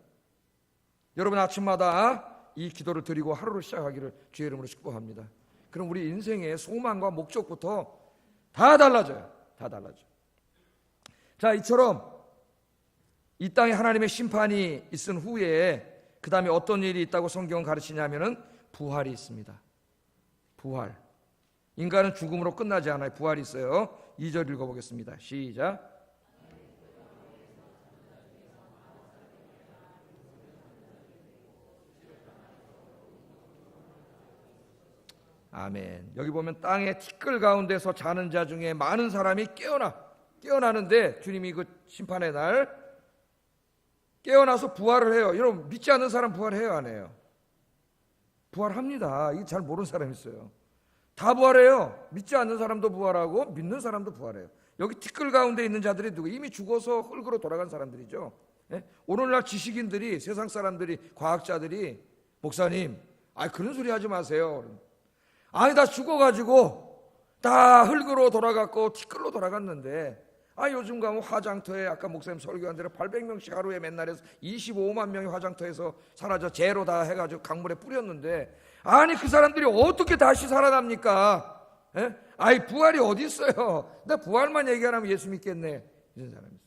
여러분 아침마다 이 기도를 드리고 하루를 시작하기를 주의 이름으로 축복합니다. 그럼 우리 인생의 소망과 목적부터 다 달라져요. 다 달라져요. 자, 이처럼 이 땅에 하나님의 심판이 있은 후에 그 다음에 어떤 일이 있다고 성경은 가르치냐면은 부활이 있습니다. 부활. 인간은 죽음으로 끝나지 않아요. 부활이 있어요. 2절 읽어보겠습니다. 시작. 아멘. 여기 보면 땅의 티끌 가운데서 자는 자 중에 많은 사람이 깨어나는데, 주님이 그 심판의 날 깨어나서 부활을 해요. 여러분, 믿지 않는 사람 부활해요, 안 해요? 부활합니다. 이게 잘 모르는 사람이 있어요. 다 부활해요. 믿지 않는 사람도 부활하고 믿는 사람도 부활해요. 여기 티끌 가운데 있는 자들이 누구? 이미 죽어서 흙으로 돌아간 사람들이죠. 오늘날 지식인들이, 세상 사람들이, 과학자들이, 목사님, 그런 소리 하지 마세요. 다 죽어가지고 다 흙으로 돌아갔고 티끌로 돌아갔는데, 요즘 가면 화장터에 아까 목사님 설교한 대로 800명씩 하루에 맨날 해서 25만 명이 화장터에서 사라져 재로 다 해가지고 강물에 뿌렸는데, 그 사람들이 어떻게 다시 살아납니까? 부활이 어디 있어요? 나 부활만 얘기하면 예수 믿겠네, 이런 사람이 있어요.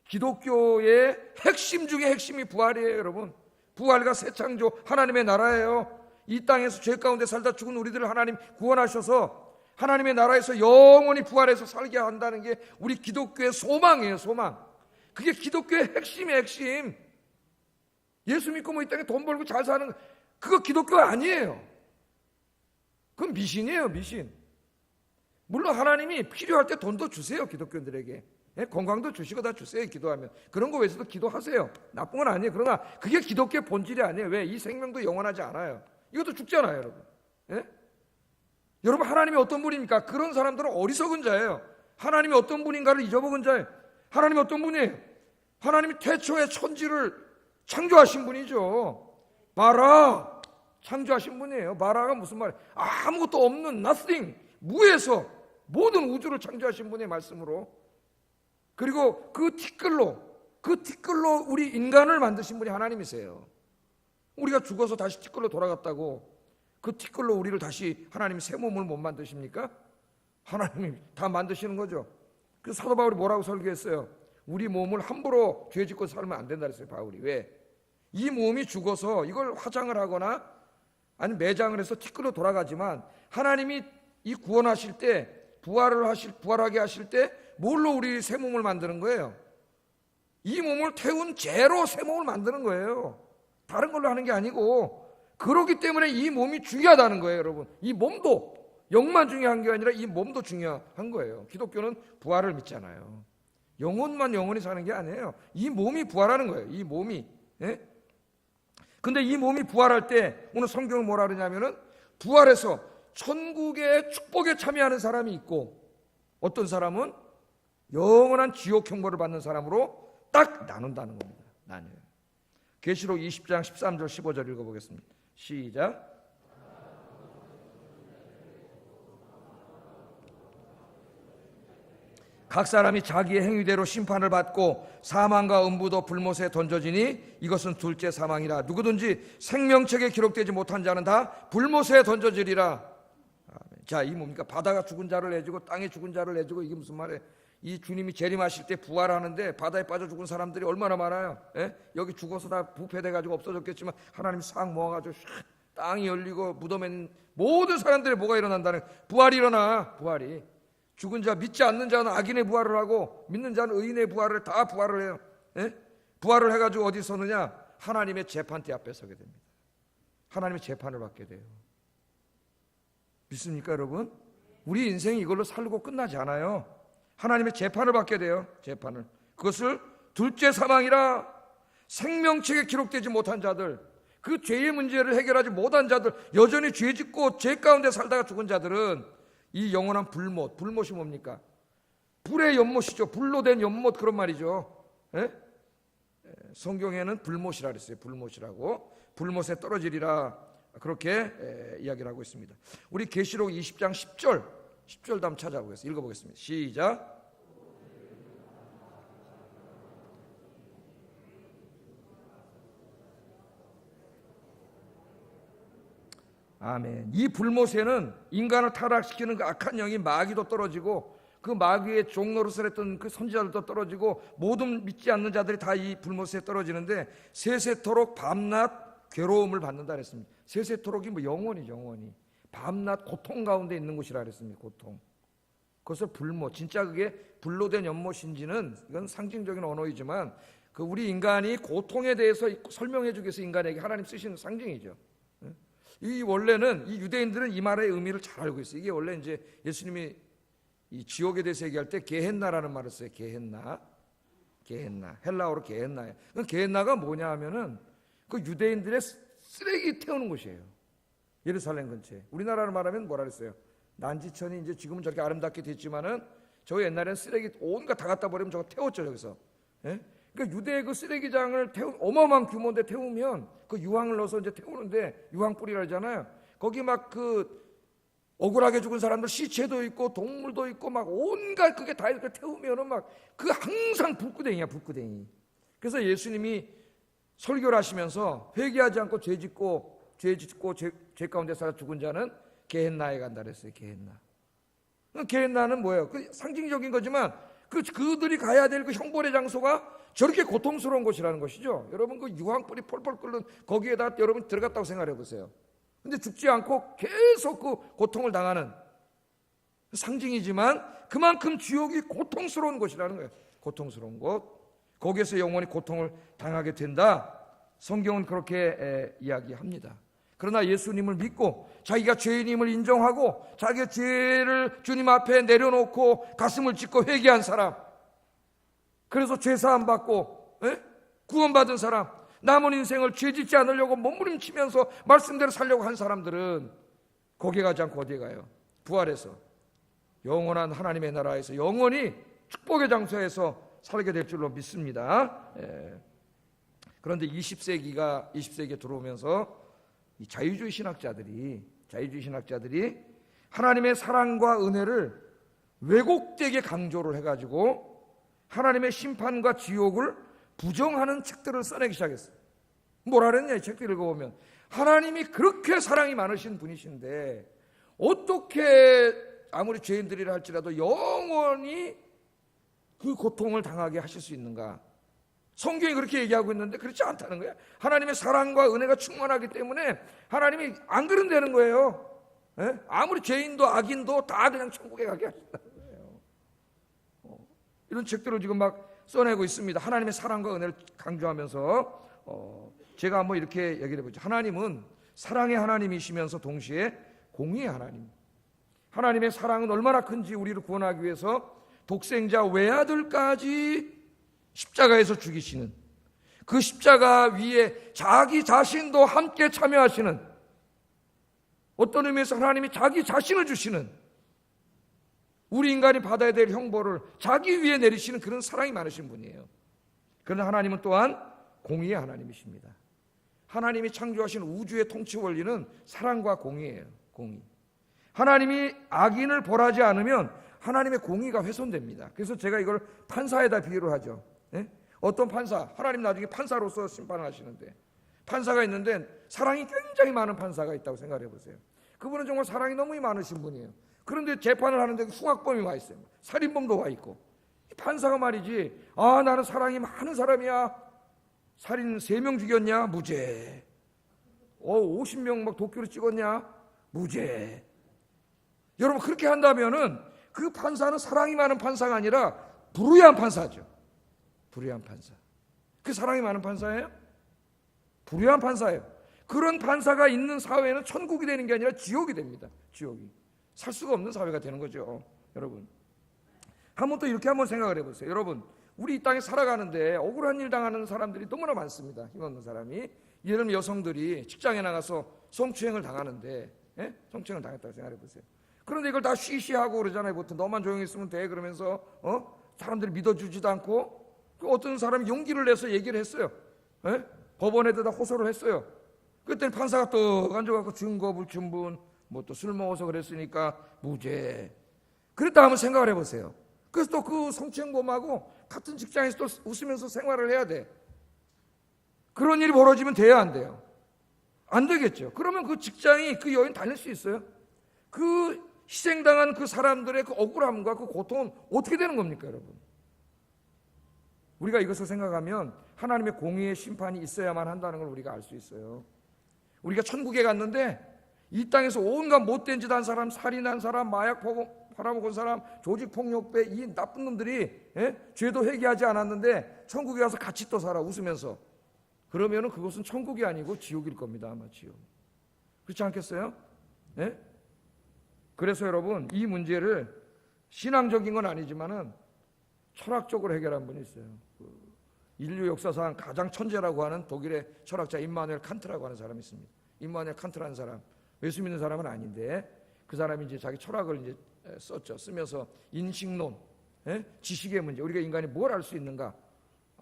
기독교의 핵심 중에 핵심이 부활이에요. 여러분, 부활과 새 창조, 하나님의 나라예요. 이 땅에서 죄 가운데 살다 죽은 우리들을 하나님 구원하셔서 하나님의 나라에서 영원히 부활해서 살게 한다는 게 우리 기독교의 소망이에요. 소망. 그게 기독교의 핵심이에요. 핵심. 예수 믿고 뭐 이 땅에 돈 벌고 잘 사는, 그거 기독교 아니에요. 그건 미신이에요. 미신. 물론 하나님이 필요할 때 돈도 주세요. 기독교인들에게. 건강도 주시고 다 주세요. 기도하면. 그런 거 위해서도 기도하세요. 나쁜 건 아니에요. 그러나 그게 기독교의 본질이 아니에요. 왜? 이 생명도 영원하지 않아요. 이것도 죽잖아요, 여러분. 여러분, 하나님이 어떤 분입니까? 그런 사람들은 어리석은 자예요. 하나님이 어떤 분인가를 잊어먹은 자예요. 하나님이 어떤 분이에요? 하나님이 태초에 천지를 창조하신 분이죠. 바라, 창조하신 분이에요. 바라가 무슨 말이에요? 아무것도 없는 nothing, 무에서 모든 우주를 창조하신 분의 말씀으로, 그리고 그 티끌로 우리 인간을 만드신 분이 하나님이세요. 우리가 죽어서 다시 티끌로 돌아갔다고 그 티끌로 우리를 다시 하나님이 새 몸을 못 만드십니까? 하나님이 다 만드시는 거죠. 그래서 사도 바울이 뭐라고 설교했어요? 우리 몸을 함부로 죄 짓고 살면 안 된다 그랬어요, 바울이. 왜? 이 몸이 죽어서 이걸 화장을 하거나 아니 매장을 해서 티끌로 돌아가지만, 하나님이 이 구원하실 때 부활하게 하실 때 뭘로 우리 새 몸을 만드는 거예요? 이 몸을 태운 죄로 새 몸을 만드는 거예요. 다른 걸로 하는 게 아니고, 그렇기 때문에 이 몸이 중요하다는 거예요, 여러분. 이 몸도, 영만 중요한 게 아니라 이 몸도 중요한 거예요. 기독교는 부활을 믿잖아요. 영혼만 영원히 사는 게 아니에요. 이 몸이 부활하는 거예요. 이 몸이. 예? 근데 이 몸이 부활할 때 오늘 성경은 뭐라 그러냐면은 부활해서 천국의 축복에 참여하는 사람이 있고, 어떤 사람은 영원한 지옥 형벌을 받는 사람으로 딱 나눈다는 겁니다. 나뉘어요. 계시록 20장 13절 15절 읽어보겠습니다. 시작. 각 사람이 자기의 행위대로 심판을 받고 사망과 음부도 불못에 던져지니 이것은 둘째 사망이라. 누구든지 생명책에 기록되지 못한 자는 다 불못에 던져지리라. 자, 이 뭡니까? 바다가 죽은 자를 내주고 땅에 죽은 자를 내주고, 이게 무슨 말이에요? 이 주님이 재림하실 때 부활하는데 바다에 빠져 죽은 사람들이 얼마나 많아요. 예? 여기 죽어서 다 부패돼가지고 없어졌겠지만 하나님이 싹 모아가지고 땅이 열리고 무덤에 있는 모든 사람들의 뭐가 일어난다는, 부활이 일어나. 부활이. 죽은 자, 믿지 않는 자는 악인의 부활을 하고 믿는 자는 의인의 부활을, 다 부활을 해요. 예? 부활을 해가지고 어디 서느냐? 하나님의 재판대 앞에 서게 됩니다. 하나님의 재판을 받게 돼요. 믿습니까, 여러분? 우리 인생이 이걸로 살고 끝나지 않아요. 하나님의 재판을 받게 돼요. 재판을. 그것을 둘째 사망이라. 생명책에 기록되지 못한 자들, 그 죄의 문제를 해결하지 못한 자들, 여전히 죄 짓고 죄 가운데 살다가 죽은 자들은 이 영원한 불못. 불못이 뭡니까? 불의 연못이죠. 불로 된 연못, 그런 말이죠. 예? 성경에는 불못이라 그랬어요. 불못이라고. 불못에 떨어지리라, 그렇게 이야기를 하고 있습니다. 우리 계시록 20장 10절도 한번 찾아보겠습니다. 읽어보겠습니다. 시작. 아멘. 이 불못에는 인간을 타락시키는 그 악한 영인 마귀도 떨어지고, 그 마귀의 종노릇을 했던 그 선지자들도 떨어지고, 모든 믿지 않는 자들이 다 이 불못에 떨어지는데 세세토록 밤낮 괴로움을 받는다 그랬습니다. 세세토록이 뭐 영원히 밤낮 고통 가운데 있는 곳이라 그랬습니다. 고통. 그것을 불못, 진짜 그게 불로 된 연못인지는 이건 상징적인 언어이지만, 그 우리 인간이 고통에 대해서 설명해 주기 위해서 인간에게 하나님 쓰시는 상징이죠. 이 원래는 이 유대인들은 이 말의 의미를 잘 알고 있어요. 이게 원래 이제 예수님이 이 지옥에 대해서 얘기할 때 게헨나라는 말을 써요. 게헨나. 헬라어로 게헨나예요. 그 게헨나가 뭐냐 하면은 그 유대인들의 쓰레기 태우는 곳이에요. 예루살렘 근처에. 우리나라로 말하면 뭐라 그랬어요? 난지천이 이제 지금은 저렇게 아름답게 됐지만은 저 옛날에는 쓰레기 온갖 다 갖다 버리면 저거 태웠죠, 여기서. 예? 그러니까 유대의 그 쓰레기장을 어마어마한 규모인데 태우면 그 유황을 넣어서 이제 태우는데 유황불이라 하잖아요. 거기 막 그 억울하게 죽은 사람들 시체도 있고 동물도 있고 막 온갖 그게 다 이렇게 태우면은 막 그 항상 불구덩이야, 불구덩이. 그래서 예수님이 설교를 하시면서 회개하지 않고 죄 짓고 죄 가운데 살아 죽은 자는 게헨나에 간다 그랬어요. 게헨나는 뭐예요? 그 상징적인 거지만 그들이 가야 될 그 형벌의 장소가 저렇게 고통스러운 곳이라는 것이죠. 여러분 그 유황불이 펄펄 끓는 거기에다 여러분 들어갔다고 생각해 보세요. 근데 죽지 않고 계속 그 고통을 당하는 상징이지만 그만큼 지옥이 고통스러운 곳이라는 거예요. 고통스러운 곳. 거기에서 영원히 고통을 당하게 된다. 성경은 그렇게 이야기합니다. 그러나 예수님을 믿고 자기가 죄인임을 인정하고 자기의 죄를 주님 앞에 내려놓고 가슴을 찢고 회개한 사람, 그래서 죄사함 받고 구원받은 사람, 남은 인생을 죄짓지 않으려고 몸부림치면서 말씀대로 살려고 한 사람들은 거기에 가지 않고 어디에 가요? 부활해서 영원한 하나님의 나라에서 영원히 축복의 장소에서 살게 될 줄로 믿습니다. 그런데 20세기에 들어오면서 이 자유주의 신학자들이 하나님의 사랑과 은혜를 왜곡되게 강조를 해가지고 하나님의 심판과 지옥을 부정하는 책들을 써내기 시작했어요. 뭐라 그랬냐, 이 책들 읽어보면 하나님이 그렇게 사랑이 많으신 분이신데 어떻게 아무리 죄인들이라 할지라도 영원히 그 고통을 당하게 하실 수 있는가? 성경이 그렇게 얘기하고 있는데 그렇지 않다는 거예요. 하나님의 사랑과 은혜가 충만하기 때문에 하나님이 안 그런다는 거예요. 아무리 죄인도 악인도 다 그냥 천국에 가게 하신다는 거예요. 이런 책들을 지금 막 써내고 있습니다. 하나님의 사랑과 은혜를 강조하면서 제가 한번 이렇게 얘기를 해보죠. 하나님은 사랑의 하나님이시면서 동시에 공의의 하나님. 하나님의 사랑은 얼마나 큰지 우리를 구원하기 위해서 독생자 외아들까지 십자가에서 죽이시는, 그 십자가 위에 자기 자신도 함께 참여하시는, 어떤 의미에서 하나님이 자기 자신을 주시는, 우리 인간이 받아야 될 형벌을 자기 위에 내리시는 그런 사랑이 많으신 분이에요. 그러나 하나님은 또한 공의의 하나님이십니다. 하나님이 창조하신 우주의 통치 원리는 사랑과 공의예요. 공의. 하나님이 악인을 벌하지 않으면 하나님의 공의가 훼손됩니다. 그래서 제가 이걸 판사에다 비유를 하죠. 예? 어떤 판사, 하나님 나중에 판사로서 심판을 하시는데, 판사가 있는데 사랑이 굉장히 많은 판사가 있다고 생각해 보세요. 그분은 정말 사랑이 너무 많으신 분이에요. 그런데 재판을 하는데 흉악범이 와 있어요. 살인범도 와 있고. 판사가 말이지, 나는 사랑이 많은 사람이야. 살인 3명 죽였냐? 무죄. 50명 막 도끼로 찍었냐? 무죄. 여러분, 그렇게 한다면은 그 판사는 사랑이 많은 판사가 아니라 불의한 판사죠. 불의한 판사. 그 사랑이 많은 판사예요? 불의한 판사예요. 그런 판사가 있는 사회는 천국이 되는 게 아니라 지옥이 됩니다. 지옥이. 살 수가 없는 사회가 되는 거죠. 여러분, 한번 또 이렇게 한번 생각을 해보세요. 여러분, 우리 이 땅에 살아가는데 억울한 일 당하는 사람들이 너무나 많습니다. 힘없는 사람이. 예를 들면 여성들이 직장에 나가서 성추행을 당하는데, 성추행을 당했다고 생각해 보세요. 그런데 이걸 다 쉬쉬하고 그러잖아요. 보통 너만 조용히 있으면 돼 그러면서 사람들이 믿어주지도 않고, 어떤 사람이 용기를 내서 얘기를 했어요. 법원에다 호소를 했어요. 그때는 판사가 또 앉아갖고 증거 불충분, 뭐 또 술 먹어서 그랬으니까 무죄. 그랬다 한번 생각을 해보세요. 그래서 또 그 성추행범하고 같은 직장에서 또 웃으면서 생활을 해야 돼. 그런 일이 벌어지면 돼야 안 돼요? 안 되겠죠. 그러면 그 직장이, 그 여인 다닐 수 있어요? 그 희생당한 그 사람들의 그 억울함과 그 고통은 어떻게 되는 겁니까, 여러분? 우리가 이것을 생각하면 하나님의 공의의 심판이 있어야만 한다는 걸 우리가 알 수 있어요. 우리가 천국에 갔는데 이 땅에서 온갖 못된 짓 한 사람, 살인한 사람, 마약 팔아먹은 사람, 조직폭력배, 이 나쁜 놈들이 죄도 회개하지 않았는데 천국에 가서 같이 또 살아, 웃으면서. 그러면은 그것은 천국이 아니고 지옥일 겁니다. 아마 지옥. 그렇지 않겠어요? 그래서 여러분, 이 문제를 신앙적인 건 아니지만은 철학적으로 해결한 분이 있어요. 인류 역사상 가장 천재라고 하는 독일의 철학자 임마누엘 칸트라고 하는 사람이 있습니다. 임마누엘 칸트라는 사람, 예수 믿는 사람은 아닌데 그 사람이 이제 자기 철학을 이제 썼죠. 쓰면서 인식론, 지식의 문제, 우리가 인간이 뭘 알 수 있는가,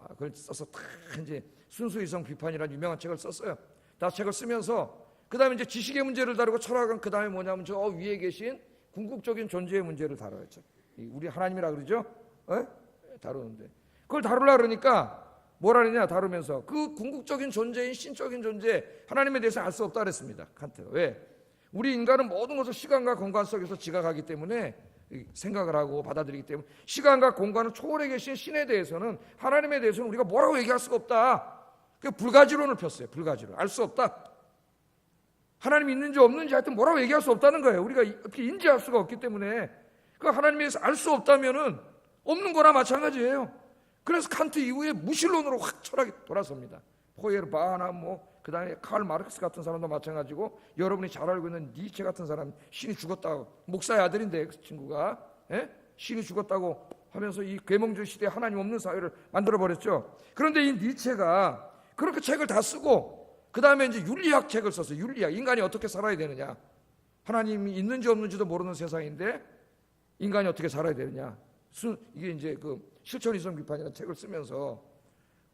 그걸 써서 다 이제 순수이성 비판이라는 유명한 책을 썼어요. 다 책을 쓰면서 그 다음에 이제 지식의 문제를 다루고, 철학은 그 다음에 뭐냐면 저 위에 계신 궁극적인 존재의 문제를 다뤄요. 우리 하나님이라 그러죠? 다루는데 그걸 다루려 그러니까 뭐라 그러냐, 다루면서 그 궁극적인 존재인 신적인 존재 하나님에 대해서 알 수 없다 그랬습니다. 칸트가. 왜? 우리 인간은 모든 것을 시간과 공간 속에서 지각하기 때문에, 생각을 하고 받아들이기 때문에, 시간과 공간을 초월해 계신 신에 대해서는, 하나님에 대해서는 우리가 뭐라고 얘기할 수가 없다. 그 불가지론을 폈어요. 불가지론. 알 수 없다. 하나님이 있는지 없는지 하여튼 뭐라고 얘기할 수 없다는 거예요. 우리가 이렇게 인지할 수가 없기 때문에. 그 하나님에 대해서 알 수 없다면은 없는 거나 마찬가지예요. 그래서 칸트 이후에 무신론으로 확 철학이 돌아섭니다. 포에르바나 그 다음에 칼 마르크스 같은 사람도 마찬가지고, 여러분이 잘 알고 있는 니체 같은 사람, 신이 죽었다고, 목사의 아들인데 그 친구가 신이 죽었다고 하면서 이 계몽주의 시대에 하나님 없는 사회를 만들어버렸죠. 그런데 이 니체가 그렇게 책을 다 쓰고 그 다음에 이제 윤리학 책을 썼어요. 윤리학, 인간이 어떻게 살아야 되느냐, 하나님이 있는지 없는지도 모르는 세상인데 인간이 어떻게 살아야 되느냐, 이게 이제 그 실천이성 비판이라는 책을 쓰면서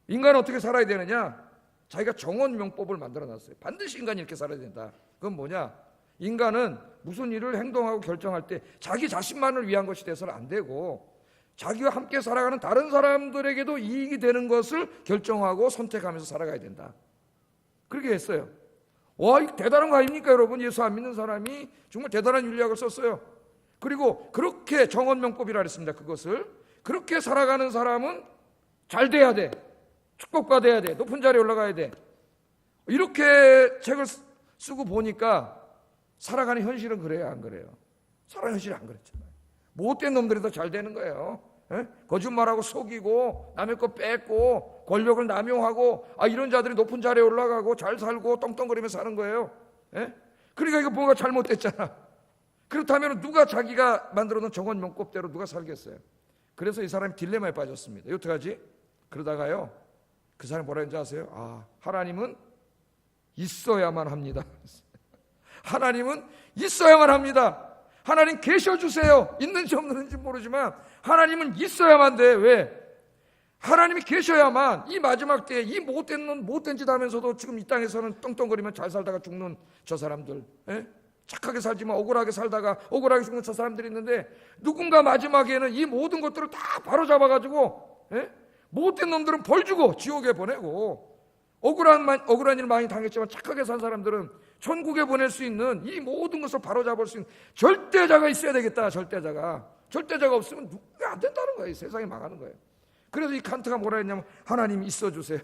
인간은 어떻게 살아야 되느냐, 자기가 정원명법을 만들어놨어요. 반드시 인간이 이렇게 살아야 된다. 그건 뭐냐, 인간은 무슨 일을 행동하고 결정할 때 자기 자신만을 위한 것이 돼서는 안 되고, 자기와 함께 살아가는 다른 사람들에게도 이익이 되는 것을 결정하고 선택하면서 살아가야 된다. 그렇게 했어요. 와, 이거 대단한 거 아닙니까, 여러분? 예수 안 믿는 사람이 정말 대단한 윤리학을 썼어요. 그리고 그렇게 정원명법이라 그랬습니다. 그것을 그렇게 살아가는 사람은 잘 돼야 돼, 축복받아야 돼, 높은 자리에 올라가야 돼. 이렇게 책을 쓰고 보니까 살아가는 현실은 그래요, 안 그래요? 살아가는 현실이 안 그랬잖아요. 못된 놈들이 더 잘 되는 거예요. 거짓말하고 속이고 남의 거 뺏고 권력을 남용하고 이런 자들이 높은 자리에 올라가고 잘 살고 떵떵거리며 사는 거예요. 그러니까 이거 뭔가 잘못됐잖아. 그렇다면 누가 자기가 만들어 놓은 정원 명법대로 누가 살겠어요? 그래서 이 사람이 딜레마에 빠졌습니다. 어떡하지? 그러다가요, 그 사람이 뭐라 했는지 아세요? 하나님은 있어야만 합니다. 하나님은 있어야만 합니다. 하나님 계셔주세요. 있는지 없는지 모르지만 하나님은 있어야만 돼. 왜? 하나님이 계셔야만 이 마지막 때에 이 못된 짓 하면서도 지금 이 땅에서는 떵떵거리면 잘 살다가 죽는 저 사람들, 착하게 살지만 억울하게 살다가 억울하게 죽는 저 사람들이 있는데, 누군가 마지막에는 이 모든 것들을 다 바로잡아가지고 못된 놈들은 벌 주고 지옥에 보내고, 억울한 일 많이 당했지만 착하게 산 사람들은 천국에 보낼 수 있는 이 모든 것을 바로잡을 수 있는 절대자가 있어야 되겠다. 절대자가 없으면 누가 안 된다는 거예요. 세상이 망하는 거예요. 그래서 이 칸트가 뭐라 했냐면, 하나님이 있어주세요.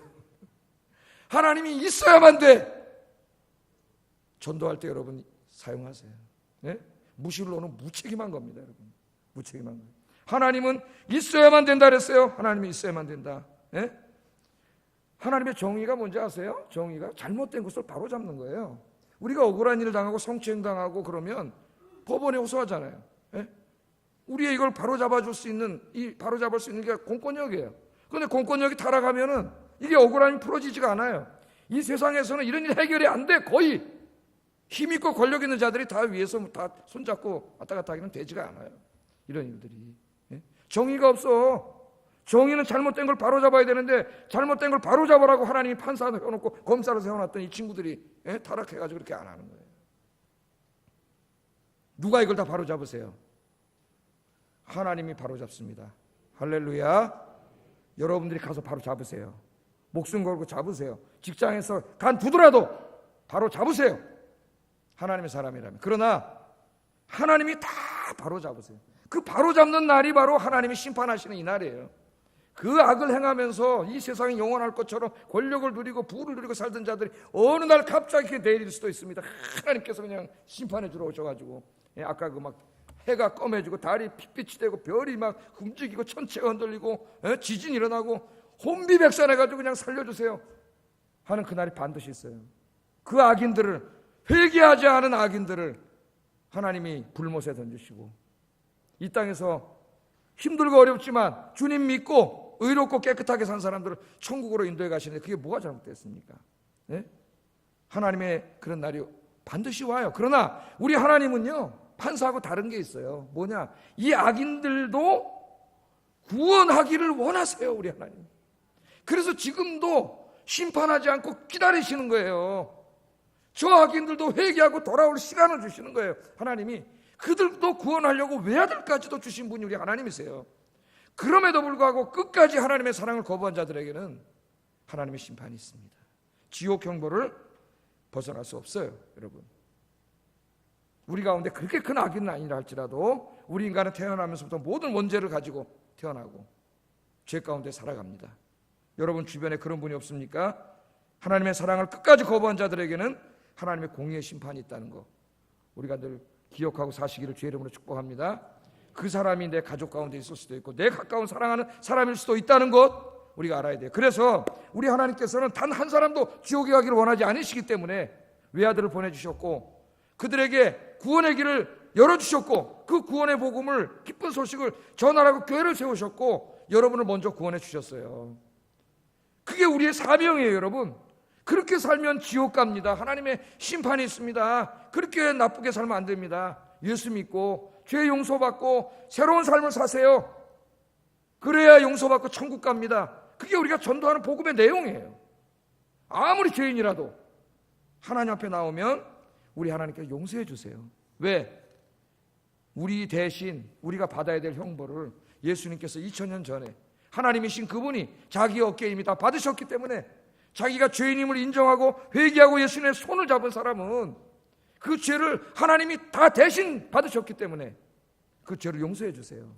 하나님이 있어야만 돼. 전도할 때 여러분 사용하세요. 무신론은 무책임한 겁니다. 여러분, 무책임한 거예요. 하나님은 있어야만 된다 그랬어요. 하나님이 있어야만 된다. 하나님의 정의가 뭔지 아세요? 정의가 잘못된 것을 바로잡는 거예요. 우리가 억울한 일을 당하고 성추행 당하고 그러면 법원에 호소하잖아요. 우리의 이걸 바로잡을 수 있는 게 공권력이에요. 그런데 공권력이 타락하면은 이게 억울함이 풀어지지가 않아요. 이 세상에서는 이런 일 해결이 안 돼. 거의 힘 있고 권력 있는 자들이 다 위에서 다 손잡고 왔다 갔다 하기는 되지가 않아요. 이런 일들이. 정의가 없어. 정의는 잘못된 걸 바로잡아야 되는데 잘못된 걸 바로잡으라고 하나님이 판사를 세워놓고 검사를 세워놨더니 이 친구들이 타락해가지고 그렇게 안 하는 거예요. 누가 이걸 다 바로잡으세요? 하나님이 바로잡습니다. 할렐루야. 여러분들이 가서 바로 잡으세요. 목숨 걸고 잡으세요. 직장에서 간두더라도 바로 잡으세요. 하나님의 사람이라면. 그러나 하나님이 다 바로 잡으세요. 그 바로 잡는 날이 바로 하나님이 심판하시는 이 날이에요. 그 악을 행하면서 이 세상이 영원할 것처럼 권력을 누리고 부를 누리고 살던 자들이 어느 날 갑자기 내릴 수도 있습니다. 하나님께서 그냥 심판해 주러 오셔가지고, 아까 그 막 해가 검해지고 달이 핏빛이 되고 별이 막 움직이고 천체가 흔들리고 지진이 일어나고 혼비백산해가지고 그냥 살려주세요 하는 그날이 반드시 있어요. 그 악인들을, 회개하지 않은 악인들을 하나님이 불못에 던지시고, 이 땅에서 힘들고 어렵지만 주님 믿고 의롭고 깨끗하게 산 사람들을 천국으로 인도해 가시는데 그게 뭐가 잘못됐습니까? 하나님의 그런 날이 반드시 와요. 그러나 우리 하나님은요, 판사하고 다른 게 있어요. 뭐냐? 이 악인들도 구원하기를 원하세요, 우리 하나님. 그래서 지금도 심판하지 않고 기다리시는 거예요. 저 악인들도 회개하고 돌아올 시간을 주시는 거예요. 하나님이 그들도 구원하려고 외아들까지도 주신 분이 우리 하나님이세요. 그럼에도 불구하고 끝까지 하나님의 사랑을 거부한 자들에게는 하나님의 심판이 있습니다. 지옥 형벌을 벗어날 수 없어요, 여러분. 우리 가운데 그렇게 큰 악인은 아니라 할지라도 우리 인간은 태어나면서부터 모든 원죄를 가지고 태어나고 죄 가운데 살아갑니다. 여러분 주변에 그런 분이 없습니까? 하나님의 사랑을 끝까지 거부한 자들에게는 하나님의 공의의 심판이 있다는 거 우리가 늘 기억하고 사시기를 주의 이름으로 축복합니다. 그 사람이 내 가족 가운데 있을 수도 있고 내 가까운 사랑하는 사람일 수도 있다는 것 우리가 알아야 돼요. 그래서 우리 하나님께서는 단 한 사람도 지옥에 가기를 원하지 않으시기 때문에 외아들을 보내주셨고 그들에게 구원의 길을 열어주셨고 그 구원의 복음을 기쁜 소식을 전하라고 교회를 세우셨고 여러분을 먼저 구원해 주셨어요. 그게 우리의 사명이에요, 여러분. 그렇게 살면 지옥 갑니다. 하나님의 심판이 있습니다. 그렇게 나쁘게 살면 안 됩니다. 예수 믿고 죄 용서받고 새로운 삶을 사세요. 그래야 용서받고 천국 갑니다. 그게 우리가 전도하는 복음의 내용이에요. 아무리 죄인이라도 하나님 앞에 나오면 우리 하나님께 용서해 주세요. 왜? 우리 대신 우리가 받아야 될 형벌을 예수님께서 2000년 전에 하나님이신 그분이 자기 어깨에 이미 다 받으셨기 때문에 자기가 죄인임을 인정하고 회개하고 예수님의 손을 잡은 사람은 그 죄를 하나님이 다 대신 받으셨기 때문에 그 죄를 용서해 주세요.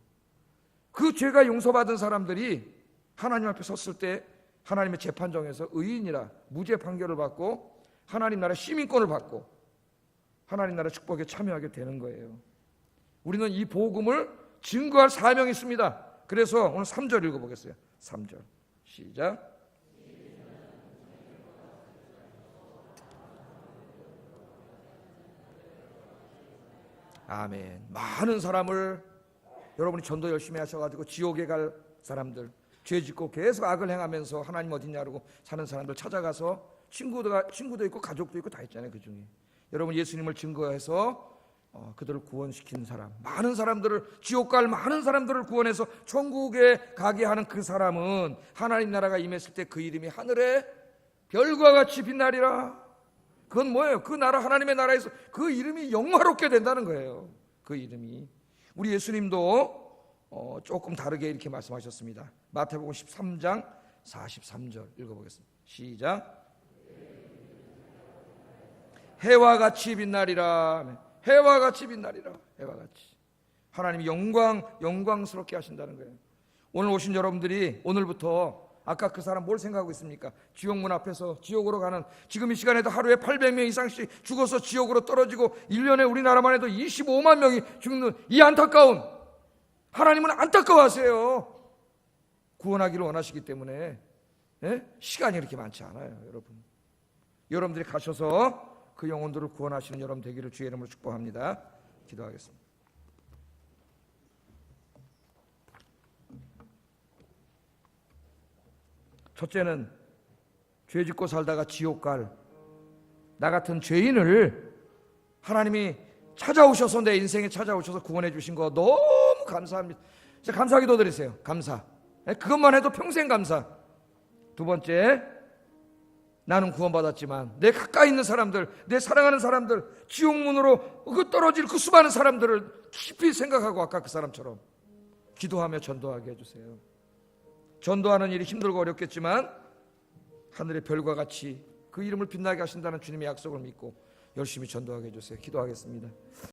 그 죄가 용서받은 사람들이 하나님 앞에 섰을 때 하나님의 재판정에서 의인이라 무죄 판결을 받고 하나님 나라 시민권을 받고 하나님 나라 축복에 참여하게 되는 거예요. 우리는 이 복음을 증거할 사명이 있습니다. 그래서 오늘 3절 읽어보겠어요. 3절 시작. 아멘. 많은 사람을 여러분이 전도 열심히 하셔가지고 지옥에 갈 사람들, 죄 짓고 계속 악을 행하면서 하나님 어딨냐고 사는 사람들 찾아가서 친구도 있고 가족도 있고 다 있잖아요. 그 중에 여러분 예수님을 증거해서 그들을 구원시킨 사람, 많은 사람들을, 지옥 갈 많은 사람들을 구원해서 천국에 가게 하는 그 사람은 하나님 나라가 임했을 때 그 이름이 하늘에 별과 같이 빛나리라. 그건 뭐예요? 그 나라, 하나님의 나라에서 그 이름이 영화롭게 된다는 거예요. 그 이름이. 우리 예수님도 조금 다르게 이렇게 말씀하셨습니다. 마태복음 13장 43절 읽어보겠습니다. 시작. 해와 같이 빛나리라. 해와 같이 빛나리라. 해와 같이. 하나님이 영광스럽게 하신다는 거예요. 오늘 오신 여러분들이 오늘부터 아까 그 사람 뭘 생각하고 있습니까? 지옥문 앞에서 지옥으로 가는, 지금 이 시간에도 하루에 800명 이상씩 죽어서 지옥으로 떨어지고 1년에 우리나라만 해도 25만 명이 죽는 이 안타까운, 하나님은 안타까워하세요. 구원하기를 원하시기 때문에 시간이 이렇게 많지 않아요. 여러분들이 가셔서 그 영혼들을 구원하시는 여러분 되기를 주의 이름으로 축복합니다. 기도하겠습니다. 첫째는 죄 짓고 살다가 지옥 갈 나 같은 죄인을 하나님이 찾아오셔서, 내 인생에 찾아오셔서 구원해 주신 거 너무 감사합니다. 진짜 감사 기도 드리세요. 감사. 그것만 해도 평생 감사. 두 번째, 나는 구원받았지만 내 가까이 있는 사람들, 내 사랑하는 사람들, 지옥문으로 떨어질 그 수많은 사람들을 깊이 생각하고 아까 그 사람처럼 기도하며 전도하게 해주세요. 전도하는 일이 힘들고 어렵겠지만 하늘의 별과 같이 그 이름을 빛나게 하신다는 주님의 약속을 믿고 열심히 전도하게 해주세요. 기도하겠습니다.